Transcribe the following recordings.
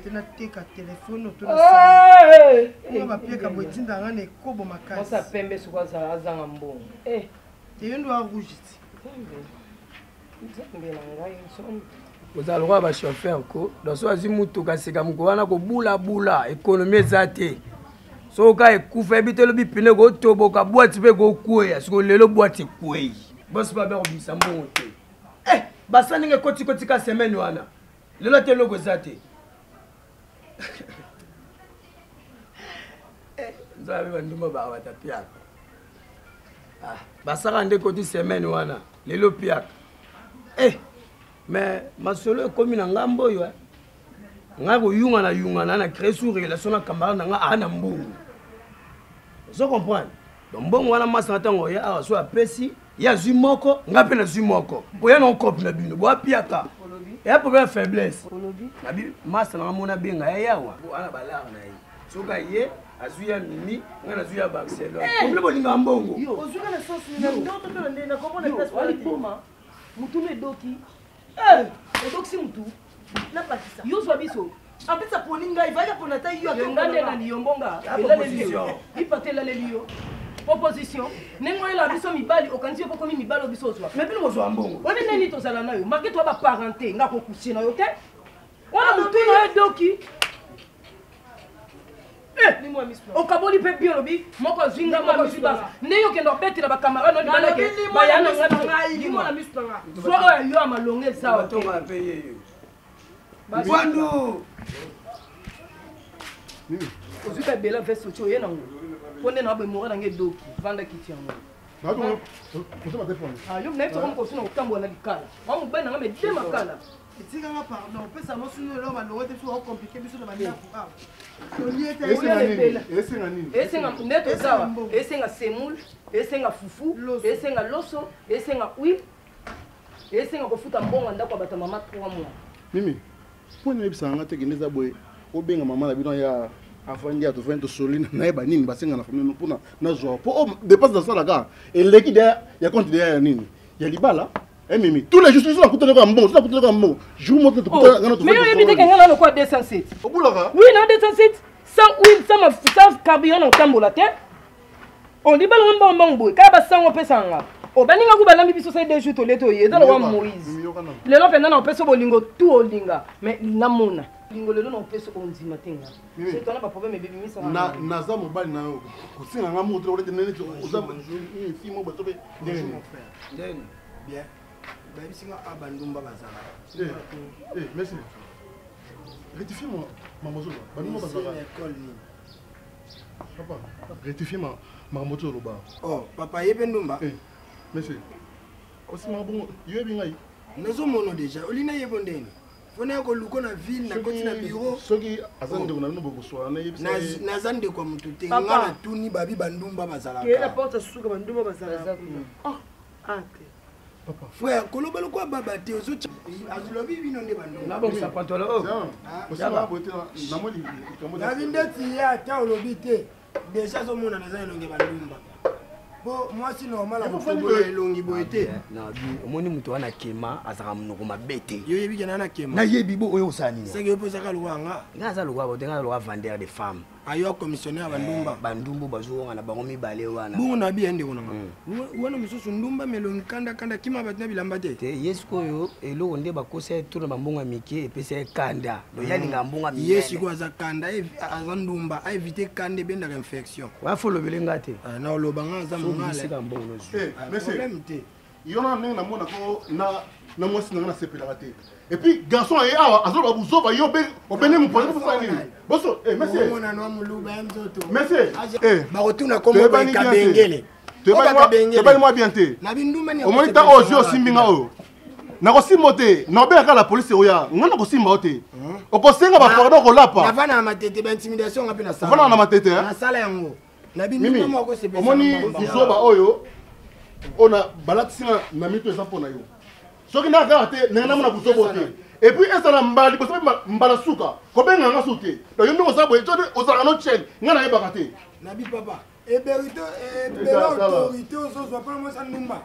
tena teka téléphone autour ça. On va pied ka botinda ngane kobo makasi. Moi ça pembe sur quoi ça azanga mbongo. Et ndo a rouge. Vous allez voir chauffeur ko dans so azimutuka sika mukwana ko bula bula économie zate. So ka ekufa bitelo bipine ko toboka boîte be ko kuya siko lelo boîte kuyi. Boss ba be ko bisa mbongo te. Basaninge koti ka semaine wana. Lelo te logo zate. Nzabe banduma ba watapia. Basaka nde koti semaine wana. Lelo piaka. Mais masolo comme na ngambo yo. Ngako yunga na créer sur relation na camarade nga ana mbongo. Vous comprenez? Donc mbongo wana masana tango ya awa so apesi ya zumoko ngape na zumoko. Boya na kopi na bino bo apiaka. Et a problème faiblesse. Nabi masana mona benga ya yawa. Ana balara na yi. Soka ye azuya mimi ngana azuya Barcelone. Problème linga mbongo. Ozuka na sauce na ndoto to ndena ko bona place wali poma. Mutu me doki. Odoksi mutu. Na patisa. Yo so biso. En fait ça poninga il va ya ponata yo to ngande na liyombonga. Ela le liyo. Ipatela le liyo. Proposition. Nengo ela biso mibali okanzi yo poko mibali biso so. Mais bino zo mbongo. Wana neni to zala nayo. Marqué to ba parenté ngako kusi na yo te. Wana mutu na doki. Okaboli pe biolobi moko zinga moko ziba neyo kendo betira ba camarade no bana ke bayana ngati ndimo na misanga so yo amalonge sawa to ma paye yo bandu ozuka bela veste cho yena ngo ponde na ba mora nge doki vanda kiti yango Bato kusema telefone yo mnaito ko sina utambo na likala mamu bana ngame dema kala etika nga pardon pesa mo sunu lo malongo te so compliqué biso na bana ko esenga neto sawa esenga semoule esenga fufu esenga loso esenga huile esenga kofuta mbongo ndako bata mama 3 mois mimi pone ebisanga te kineza boye obenga mama na bino ya afandi ato vento solina na eba nini basenga na famille mpona na zo po dépense dans ça là et l'équipe ya compte de ya nini ya libala mimi tous les jours tu vas coûter comme bon, tu vas coûter comme bon. Je vous montre tout ça. Mais on évite que ngana quoi 207. Au bout là. Oui, non 207. Sans huile, sans carburant en tambola te. On dit balon bon boy. Ka ba sango pesanga. O baninga ku balambi biso sai 2 jours to leto ye dans le Moïse. Le lo pendant on peso bolingo tout olinga. Mais namona. Lingo le no peso on dit matinga. C'est toi na pas problème bébé mi ça. Na za mobile na yo. Kusinga ngamu to le nene to uza ni fimo ba to be. Bien. Baby singa abandumba bazala. Merci. Rectifie ma moto. Bandumba bazala. Papa, rectifie ma moto lo ba. Oh, papa yebendumba. Merci. Aussi ma bon, yebi ngai. Nazo mono déjà. Olina yebondeni. Fona ko luko na ville na koti na bureau. Soki azande ko na no boko so na yebisa. Na zande kwa mtu te. Ngana tuni babi bandumba bazala. Kela porte suka bandumba bazala. Ah. Papa. Frère, kolobalo kwa baba te ozuti azulobi bino nde bando. Na bon sa pantola o. Ya ba bote na moli komo. Na bindeti ya ta olobi te. Déjà zo mona na za longe bandumba. Bo moi si normal a ko elongi boete. Na bi omoni muto wana kema azaka munoko mabete. Yo yebi kana na kema. Na yebi bo oyo sani. Seke yo posa ka luanga. Ngaza lokwa bote ngaza lokwa vendeur de femmes. Ayo commissionnaire bandumba. Bandumbu bazo na bango mibale wana. Bungu na bi ende kuna. Wana mususu ndumba melongi kanda kima batina bilamba te. Te yesko yo eloko nde bakosa tourna bambonga mike epesa kanda. Do yalinga mbonga mike. Yeshi kwa za kanda azandumba a éviter kande benda infection. Wa folo belenga te. Na olobanga za mongale. Merci. Yona nenga mona ko na mwasi na sepela te. Et puis garçon et awa azoba buzo ba yo be obene mu pozo ça ni. Boso merci. Mona no muluba mzoto. Merci. Ba rotuna komo ba kabengele. Te ba moi bien te. Na binduma ni. O moni ta ojo simbinga o. Na ko simote na obeka la police oya. Ngana ko simba ote. O ko senga ba pardon ko lapa. Na vana matete ba intimidation ngapi na sala. Vana na matete Na sala yango. Na binduma mo ko sepela. O moni buzo ba oyo. Ona balatisina na mito eza pona yo. Soki na garte na mona buzo bote. Et puis esa na mbali parce que mbala suka. Ko benga nga suke. Do yo ndoko sabo eto ozanga no chaîne. Ngana yeba kate. Na bi papa. E berito autorité ozo so pas mo sanumba.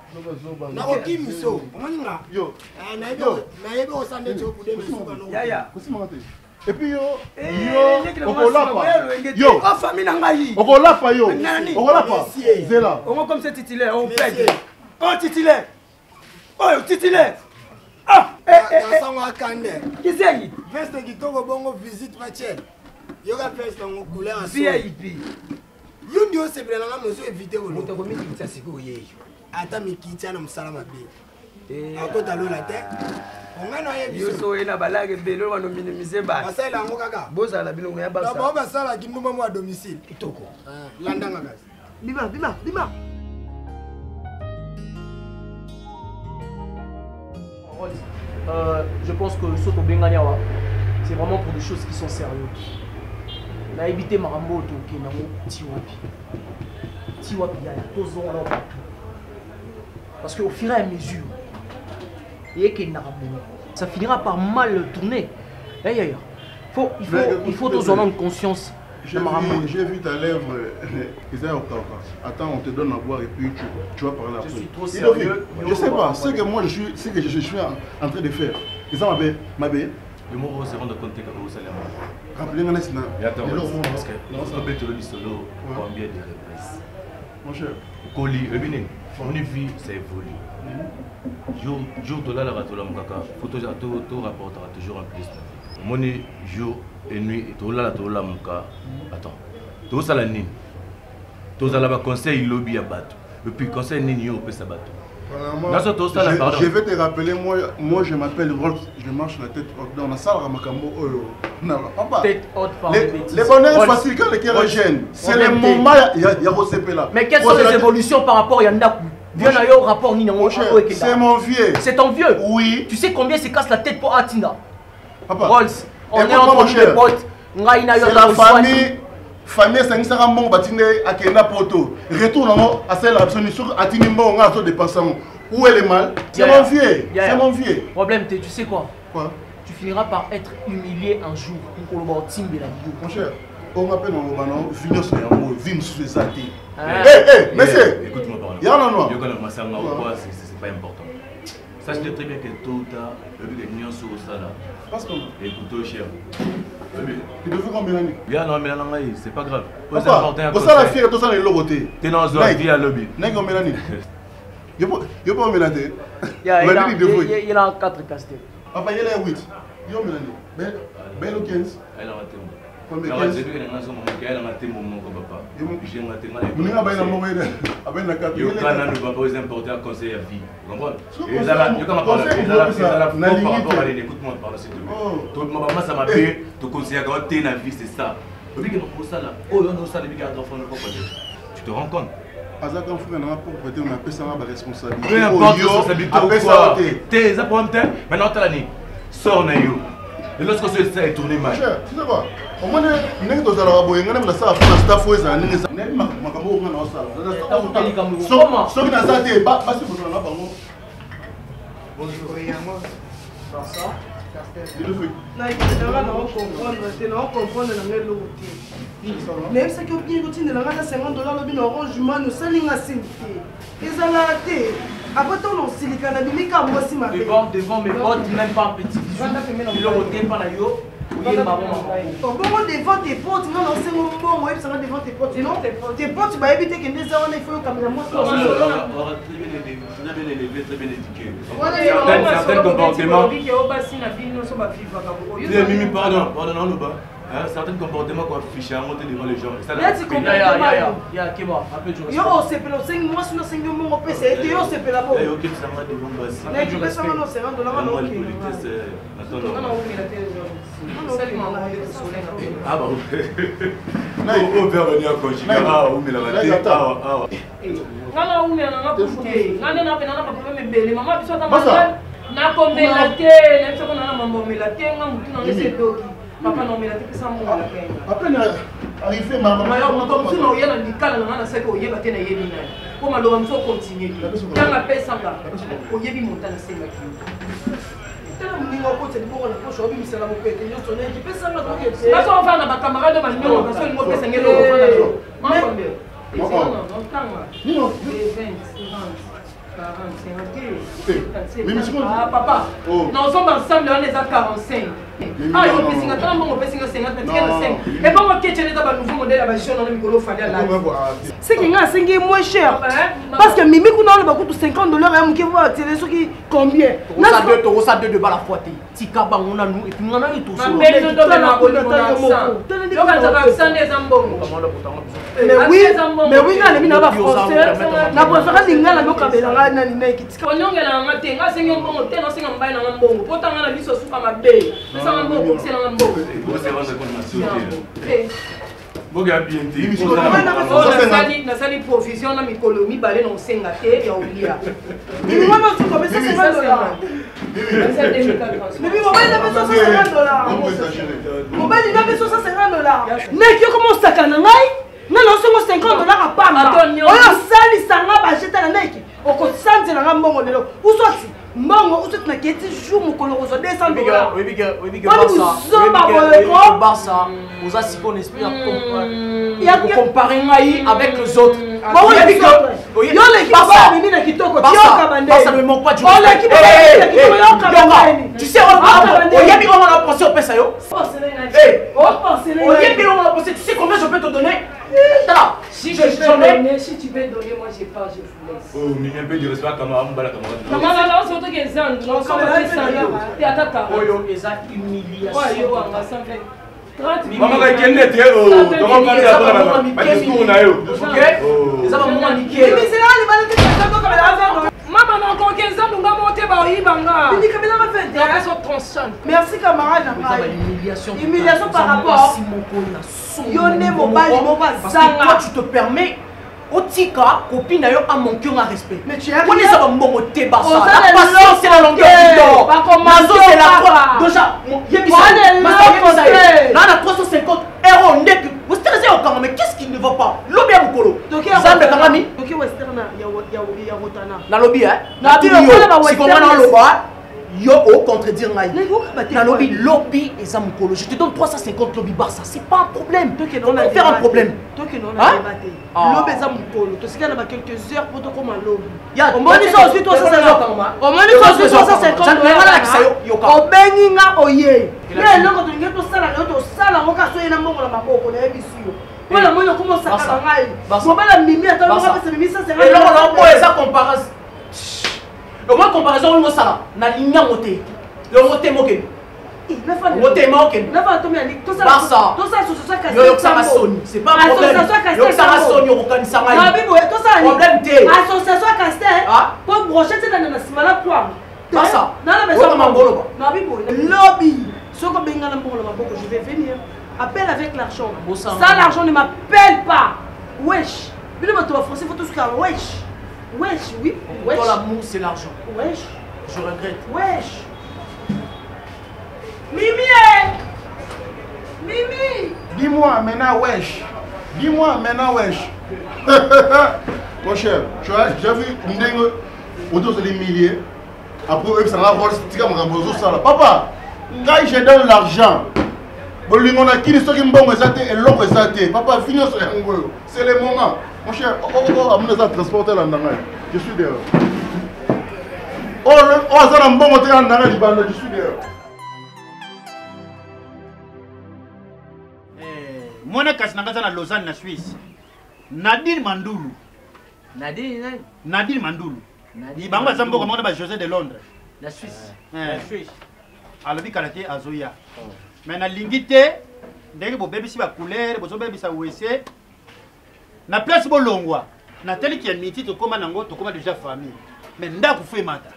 Na okimiso. Omaninga. Yo. Na yebe osande cho kude misuka no. Ya. Kusimanga te. Et puis yo okolapa yo famille na ngai okolapa yo okolapa zela on comme c'est titulaire on pète oh titulaire oh titulaire ah sango akande kisengi veste kitoko bongo visite matière yoka veste ngo couleur VIP yo ndio sepela nga mozo éviter ko moto ko mikitsa siko yeyo ata mikitsa na musala mabe akota lola te ongana ye biso yo so ena balage belo wana minimiser ba basala ngo kaka boza la bilongo ya basa ba basala kinduma mo à domicile kitoko landanga kasi bima je pense que Soto Benganiawa, c'est vraiment pour des choses qui sont sérieuses. On a évité Marambo, Tiwapi, parce qu'au fur et à mesure, ça finira par mal tourner. Il faut tous avoir une conscience. J'ai vu ta lèvre, attends, on te donne à boire et puis tu vas parler après. Je suis trop sérieux. Je sais pas, ce que moi je suis en train de faire. Et ça m'appelle. Le mot se rendre compte que vous allez rappelez-moi maintenant. Et attends, parce que on peut te le solo combien de reprises. Mon cher. Coli, on y vit, ça évolue. Jour de la ratola mukaka, photo tout rapportera toujours en plus. Mon jour et nuit, tout la muka. Attends, tout ça la nini. Tout ça là-bas conseil lobby à battre. Et puis conseil nini au peut s'abattre. Je vais te rappeler, moi je m'appelle Rolf, je marche la tête haute dans la salle Ramakambo. Tête haute par les bonheurs faciles quand les cœurs gênent. C'est le moment, il y a Rosépé là. Mais quelles sont les évolutions par rapport à Yandaku? Viens à au rapport Nina. C'est mon vieux. C'est ton vieux? Oui. Tu sais combien se casse la tête pour Atina? Papa. Rolls, on est entre les potes. C'est la famille. Famille Sangisara Mon Batine à Kenda Poto. Retourne à celle absolument à Tinimbo, on a tout dépensé. Où est le mal? C'est mon vieux. C'est mon vieux. Problème, tu sais quoi? Quoi? Tu finiras par être humilié un jour pour le bord Timbe la vidéo. Mon cher, on m'appelle dans le banon, Vignos et Amour, Vim sous les athées. Hé, monsieur! Écoute-moi par là. Il y en a noir. C'est pas important. Sache très bien que tôt ou tard, le but est nuance au salaire. Parce que. Écoute, cher. Tu devais combien d'années? Bien, non, mais c'est pas grave. Papa, pour ça la fille, tout ça les logotés. T'es dans un vie à lobby. N'est-ce combien d'années? Il n'y a pas combien d'années? Il y a 4 castés. Papa, il y a 8. Il y a combien d'années? Belle ou 15? Elle a raté. Combien? 15? Elle a raté mon papa. J'ai raté mon papa. Vous n'avez pas une carte. Il y a un papa qui est important à conseiller à vie. Vous comprenez? Il y a un écoute-moi par là, s'il te plaît. Tout le monde, ça m'a payé. Tu conseilles à tu la vie, c'est ça. Tu te rends compte? Azak un frère n'a pas prêté, on appelle ça la responsabilité. Peu importe la responsabilité ou quoi. T'es ça pour maintenant t'as l'année. Sors na yo. Et lorsque ça est tourné mal. Tu sais quoi? Au moins n'est que dans la raboye, on a ça à faire staff ou ça n'est pas makambo on a ça. So na ça t'es pas parce que on a pas bon. Bonjour. Ça mais ce qui est bien, c'est que $50 le orange man, nous sommes à simplifier. Ils ont raté. Après, on a silicone, on a mis comme moi si ma devant mes potes, même pas un petit bisou. Ils l'ont ôté par la yo. Bon, devant tes potes, non, c'est mon bon, ça va devant tes potes. Sinon, tes potes, tu vas éviter que des heures, il faut comme la moi. Très bien élevé, très bien éduqué. Certains comportements. Mimi, pardon, non, bas. Certains comportements qu'on affiche à monter devant les gens. Yo, c'est pour le 5 mois, sinon 5 mois, on peut essayer. Yo, c'est pour la bonne. Ok, ça m'a dit bon, bassi. Mais tu peux savoir, non, c'est un dollar. La politesse, attends, ah bah oui. On peut venir quand je mais la tête. Ngana umi ananga puke. Ngana na pena na problème bele. Mama biso ta mama. Na komela te, na biso na mama mela te, ngamutu na ngese doki. Papa non mais la tête ça mon la peine. Après arrivé maman. Mais on tombe sur yena likala na seko oyeba te na yeni na. Comme alors on faut continuer. Tanga pesa nga. Oyebi montana senga ki. Tala mninga ko tedi ko na ko shobi misala mo pete nyo sonne ki pesa nga ko yete. Ba so va na ba camarade de manyo ka so mo pesa ngelo ko na jo. Ma kombe. Non tanga. Non. 20, 40, 50. Mais Ah papa. Nous sommes ensemble on est à 45. Ah, il y a un bon pessinga 50 et pas moi qui est dans nouveau modèle à la on a mis fallait là. C'est qui a 5 moins cher. Parce que Mimi qu'on a le coûte $50 et qui va tirer ce qui combien. Ça deux de balles à fois. Tika ba on a nous et puis on a eu tout ça. Mais oui, les mina ba français. Na préfère lingala no kabela na ni ki tika. Onyongela ngate nga senyo mbongo te no senga mbaye na mbongo. Potanga na biso suka mabe. Ça va mbongo, c'est na mbongo. Boga bien dit. Na sali provision na mikolo mibale na osenga te ya olia. Mimi wana tu comme ça $50. Mais on va y mettre $50. On va y mettre $50. Mec, comment ça kana ngai? Non, c'est $50 à pas. Oyo sali sanga ba jeta na mec. Oko sanze na mbongo lelo. Usoti mbongo usoti na keti jour mukolo ozo $200. Oui, Barça, vous avez bon esprit à comparer avec les autres. Barça ne manque pas du tu sais, on a pensé au PSAO. Tu sais combien je peux te donner? Si tu peux donner, moi j'ai pas, je vous laisse. Oh, mais un peu de respect à camarade. Non, c'est autre que ça. Merci camarade. Humiliation par rapport. Toi tu te permets. Otika, copine d'ailleurs a manqué un respect. Mais tu as on est ça va m'en Bassa. La patience c'est la longueur du temps. Mazo c'est la quoi. Déjà, là on a 350 €. Vous stressez encore, mais qu'est-ce qui ne va pas? Lobby à Mukolo. Zambe Kangami. Ok, Western, il y a Rotana. Na lobby, hein? Na si comment dans le bas? Yo au contredire ngai. Na lobby et ça Mukolo. Je te donne 350 lobby Barça. C'est pas un problème. On va faire un problème. Toi qui non a débatté. Lobby ça Mukolo. Tu sais qu'il y a quelques heures pour te comme un lobby. On m'a dit ça aussi 350. On m'a dit ça aussi 350. On benginga oye. Mais non quand tu ngé to sala to sala ngo ka so yena mbongo la maboko na ebisiyo. Voilà moi comment ça ka ngai. Bon ba la mimi ata ngo ka se mimi ça c'est vrai. Et là on a ça comparaison. Le moins comparaison on ça na linya moté. Le moté moké. Moté moké. Na va tomber ali to ça. To ça sur ça ka. Yo ça sonne. C'est pas un problème. Yo ça sonne yo kanisa ngai. Na bibo to ça ali. Problème té. Association Castel. Pour brocher c'est dans na simala quoi. Barça. Na la maison mangolo. Na bibo lobby. Si on benga na mbongo la maboko je vais venir. Appelle avec l'argent. Ça l'argent ne m'appelle pas. Wesh. Bino bato ba français faut tout ce qu'il y a. Wesh. Wesh, oui. Wesh. Pour l'amour, c'est l'argent. Wesh. Je regrette. Wesh. Mimi. Mimi. Dis-moi maintenant, wesh. Dis-moi maintenant, wesh. Mon cher, tu vois, j'ai vu une dingue autour de des milliers. Après, ça va voir si tu as ça. Papa, j'ai donné l'argent. On a qui sont qui m'ont exalté et l'autre exalté. Papa, finis sur un peu. C'est le moment. Mon cher, amenez ça transporter là. Je suis dehors. Ça un bon hôtel en Nanga, je suis dehors. Moi, je suis à Lausanne, en Suisse. Nadine Mandoulou. Nadine Mandoulou. Il va me dire José de Londres. La Suisse. La Suisse. Alors, il y a Azoya. Mais na lingité, dès que vous bébé si va couleur, vous bébé ça ouessé. Na place bo longwa. Na tel qui a miti to koma nango to koma déjà famille. Mais ndako fait mata.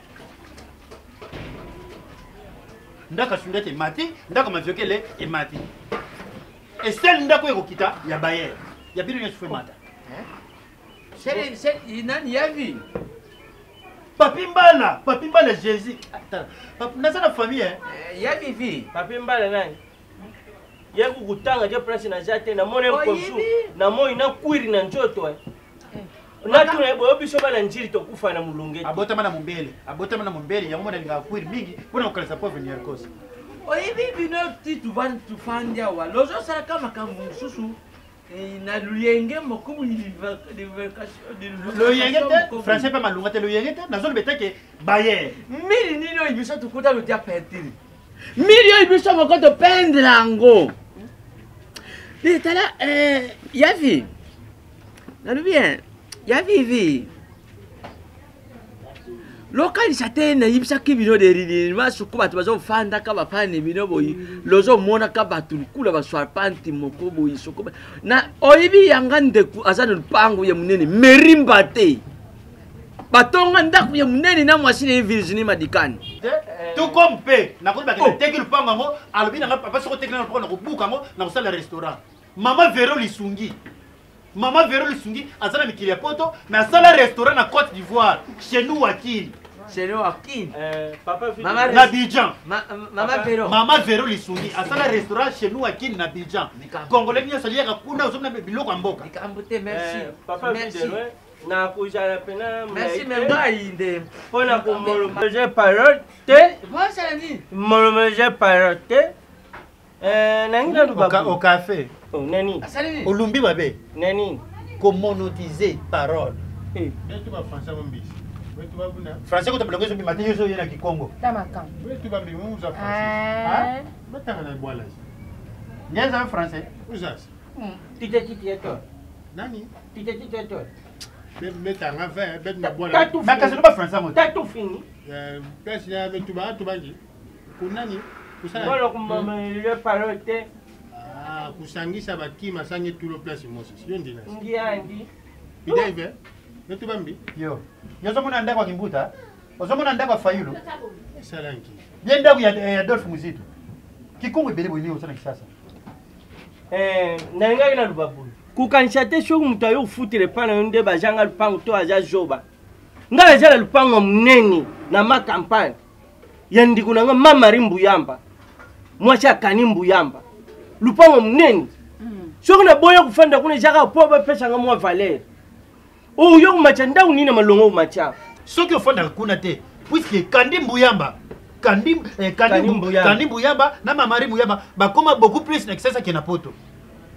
Ndaka sundete mati, ndako maviokele et mati. Et celle ndako ekokita ya bayer. Ya bino nyeswe mata. C'est inani yavi. Papi Mbala Jésus. Attends. Dans la famille hein. Ya vivi. Papi Mbala nani? Ya kukutanga je place na jate na mone konsu. Na moi na kwiri na njoto eh. Na tuna boyo biso bana njiri to kufa na mulungeti. Abota mana mumbele ya mona nga kwiri mingi kuna ukalisa po venir cause. Oyibi bino tu fandia wa. Lozo sala kama susu. Na luyenge mokumu luyenge français pas malunga te luyenge te nazolo betake bayer mili nino ibiso tukuta lutia petiri million biso moko to pendre yango tala ya vi nalobi bien ya vivi lokalisa te nayebisaki bino deriri masuku bato bazofandaka bapane bino boyi lozomonaka bato likula baswarpanti moko boyi soko na oyebi yanga ndeku aza na lupango ya munene merimba te batonga ndako ya munene na mwasi na Virginie Madikani tout comme pe nakoli bakenda teki lupango yango alobi nanga papa soko teki na lupango na kobuka yango na kosala restaurant mama Vero Lisungi aza na mikili ya poto mais asala restaurant na Côte d'Ivoire chez nous Wakil na Abidjan mama Vero Lisungi asala restaurant chez nous Wakil na Abidjan congolais nyonso aliaka kuna ozomona biloko ya mboka na kujala pena merci mengainde pona ko molomeje parote molomeje parote nangina lubabu au café nani olumbi babe nani ko monétiser parole tu vas français mon bis tu vas buna français ko tablango so bimati yoso yena kikongo tamaka tu vas bien on usa français bata na boala nyaza français usas tite to nani tite to mettre en avant bet na boala mais que c'est pas français moi t'as tout fini pesi na tu bangi kunani kusana wala kumama ile parote kusangisa bakima sange tulo place mosi sio ndina ndiandi bidaive netu bambi yo zomona ndako kwa kimbuta ozomona ndako kwa fayulo salanki bien ndako ya Adolphe Muzito kikongo ibele boyini osana kisasa na ngaki na lubabu kukanisha te shoku mutu ayo ufutile pana nde bajanga lupango to aja joba ngala jala lupango munene na makampani ya ndiku nanga mama Mbuyamba mwacha akani Mbuyamba lupango munene shoku na boya kufanda kuna jaka poba pesa nga mwa valeur oyo kumacha ndau nina malongo kumacha soki ofanda kuna te puisque kandi Mbuyamba kandi Mbuyamba na mama Mbuyamba bakoma beaucoup plus na kisasa kena poto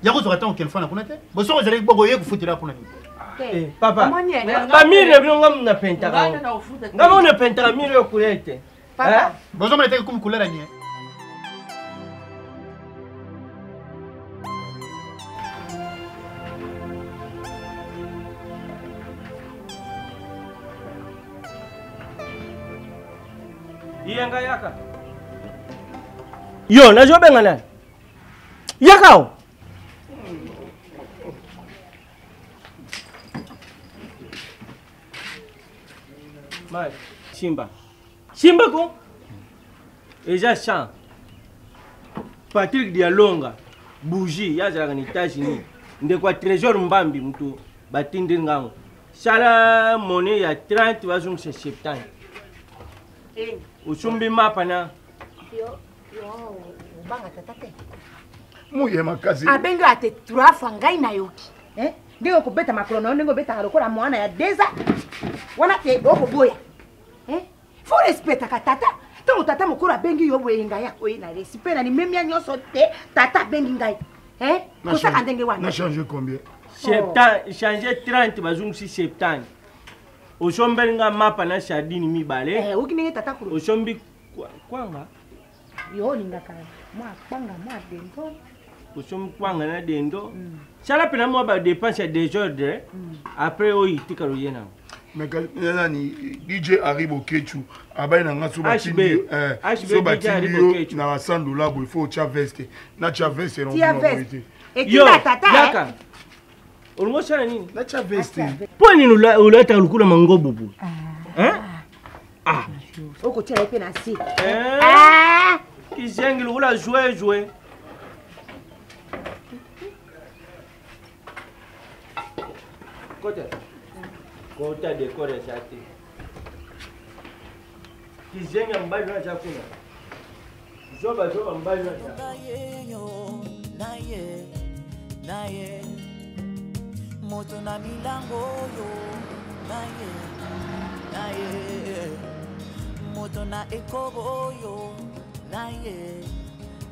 yango zoka quel fois na kuna te boso ozali bongo ye kufutira kuna ni papa ba mire bino ngam na pentaka ngam na pentaka mire yo kulete papa boso mele te kum kulera ni Yanga yaka yo na jobe ngana yakao Mai Simba ko eja chan Patrick Dialonga bougie ya zaka ni États-Unis nde kwa trésor mbambi mtu batindi ngango sala monnaie ya 30 bazung se 70 usumbi mapa na yo banga tatate muye makazi abenga ate turafa ngai na yoki ndingo kubeta makrono ndingo beta lokola mwana ya deza wana te oko boya faut respecter ka tata to tata mukuru abengi yo boyenga yako ina respect na ni memia nyoso te tata bengi ngai kusaka ndenge wana na changer combien 70 changer 30 bazungu si 70 osombelinga mapa na shadini mibale ukininge tata kuru osombi kwanga yo ningaka mwa kwanga mwa dendo osombi kwanga na dendo sala pena mwa ba dépense ya désordre après oyitika royena mais nani DJ Aribo Kechu abai na ngaso batindi so batindi na $100 bo il faut cha veste na cha veste non veste ekila tata yaka ulmo sana nini na cha veste poni uleta lukula mangobubu oko tira ipe na si kizengi lukula jouer Kota dekore shati. Kizenga mbali na chakula. Zoba mbali na chakula. Naye. Moto na milango yo. Naye. Moto na ekobo yo.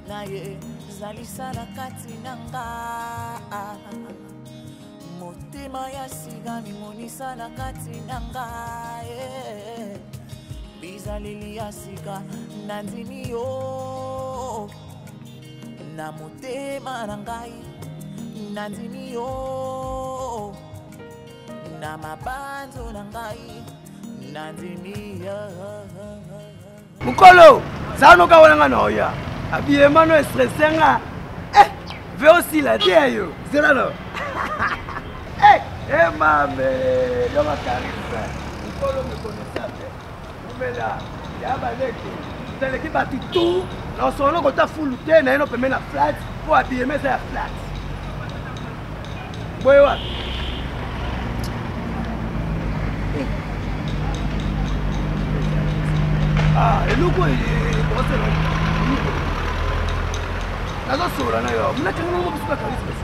Naye. Zalisala kati nanga. Motema ya siga mimonisa na kati nanga bizalili ya siga nandini yo na motema na ngai nandimi yo na mabanzo na ngai nandimi yo mukolo zano ka wala ngano ya abie mano stressenga ve aussi la dia zera no mame yo makarisa mukolo me connaissable umela ya baleki tele ki batu tout na solo ko ta full te na eno pemena flat pour abie mesa ya flat boywa eluku boselo nazosula nayo mna changana ngo bisuka kabisa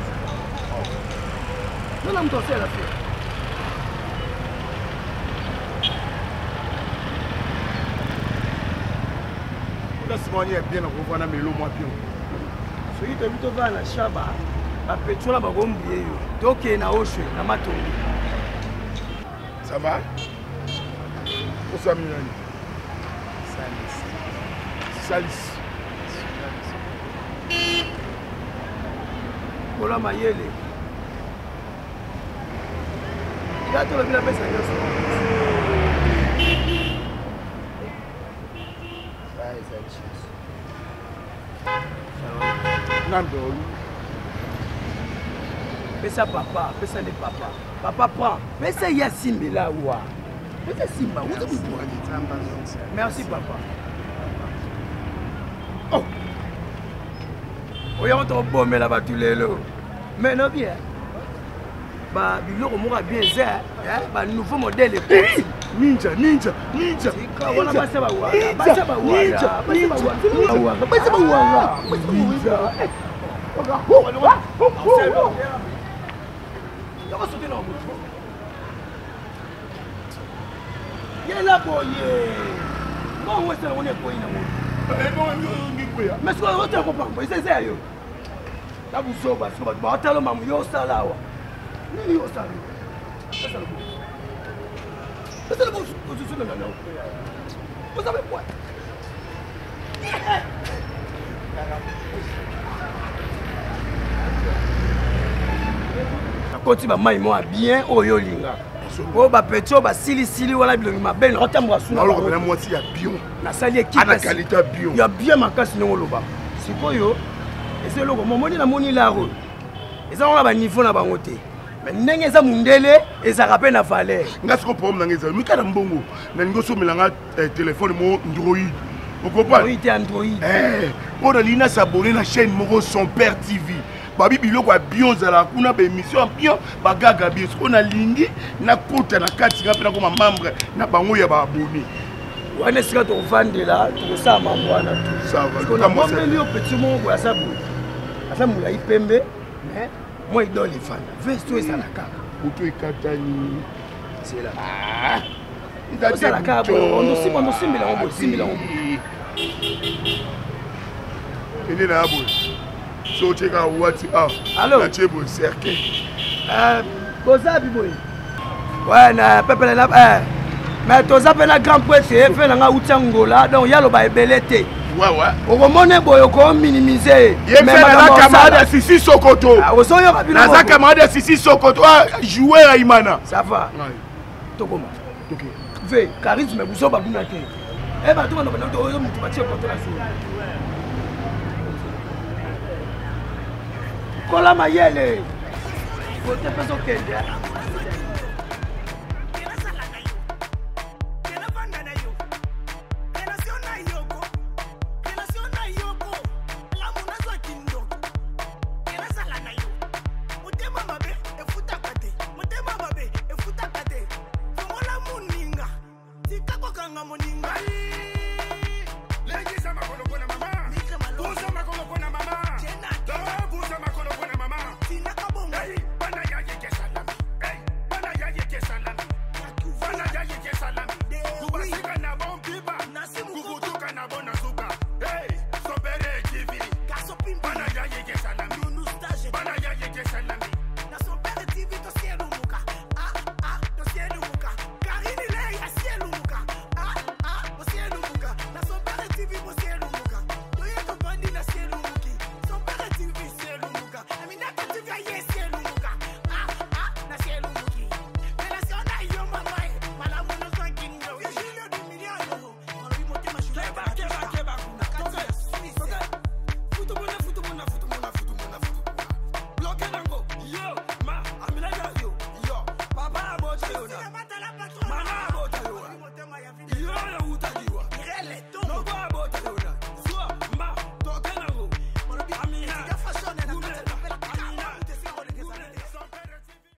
nona mtu osela sio la simoni est bien on voit melo moi pion soki tobi tovaa na shaba bapetiola bakombie yo tokee na oshwe na matongi ça va osaminani Salis. Kola mayele. Gato la bila pesa yoso. Nando. Pesa papa, pesa de papa. Papa prend. Pesa ya simbela wa. Pesa simba, vous êtes merci papa. Oh! Oya on to bomber là-bas tous les lots. Mais non bien. Bah biloko moka bien ça, hein? Bah nouveau modèle ninja. On a passé ba wa. Passé ba wa. Passé ba wa. Mais ce qu'on a compris, c'est sérieux. Là, vous savez, parce que vous avez un maman, vous avez un salaire. Vous avez un salaire. Vous avez vous savez quoi? Quand tu vas m'aimer bien, oh yo linga. Oh ba petio ba sili wala bilongi mabe na otambo asuna. Alors na moitié ya bio. Na sali équipe. Ana qualité bio. Ya bien makasi ndongo loba. Sikoyo ese loko momoni na moni laro. Eza on ba niveau na bango te. Mais ndenge eza mundele eza rappel na valeur. Ngasi ko problème na ngeza. Mikana mbongo. Na ngoso melanga téléphone mo Android. Vous comprenez? Oui, Android. On a lina s'abonner na chaîne Moro son père TV. Babi biloko bien zala kuna ba émission bien bagaga bien on a lingi na kota na kati ngapi na koma membre na bango ya ba abonné. Wana sika to vandela to sa mambo wana tout ça va. On a mombeli au petit monde ya sabu. Asa mula ipembe mais moi idole les fans. Vesto et salaka. Buto ikatani. C'est là. Ah. Salaka on dosi mbela on simbela on. Ene na abo. So check out what allô la chebo cercle boza biboy ouais na peuple na mais toza pe na grand prêtre fait na utangola donc yalo ba ebelete ouais okomone boyo ko minimiser mais na camarade Sisi Sokoto osoyo kabila na camarade Sisi Sokoto jouer à Imana ça va tokoma OK ve charisme buso babuna te e ba to na oyo mutu batie ko to la so Kola mayele. Côté peso kende. Moninga,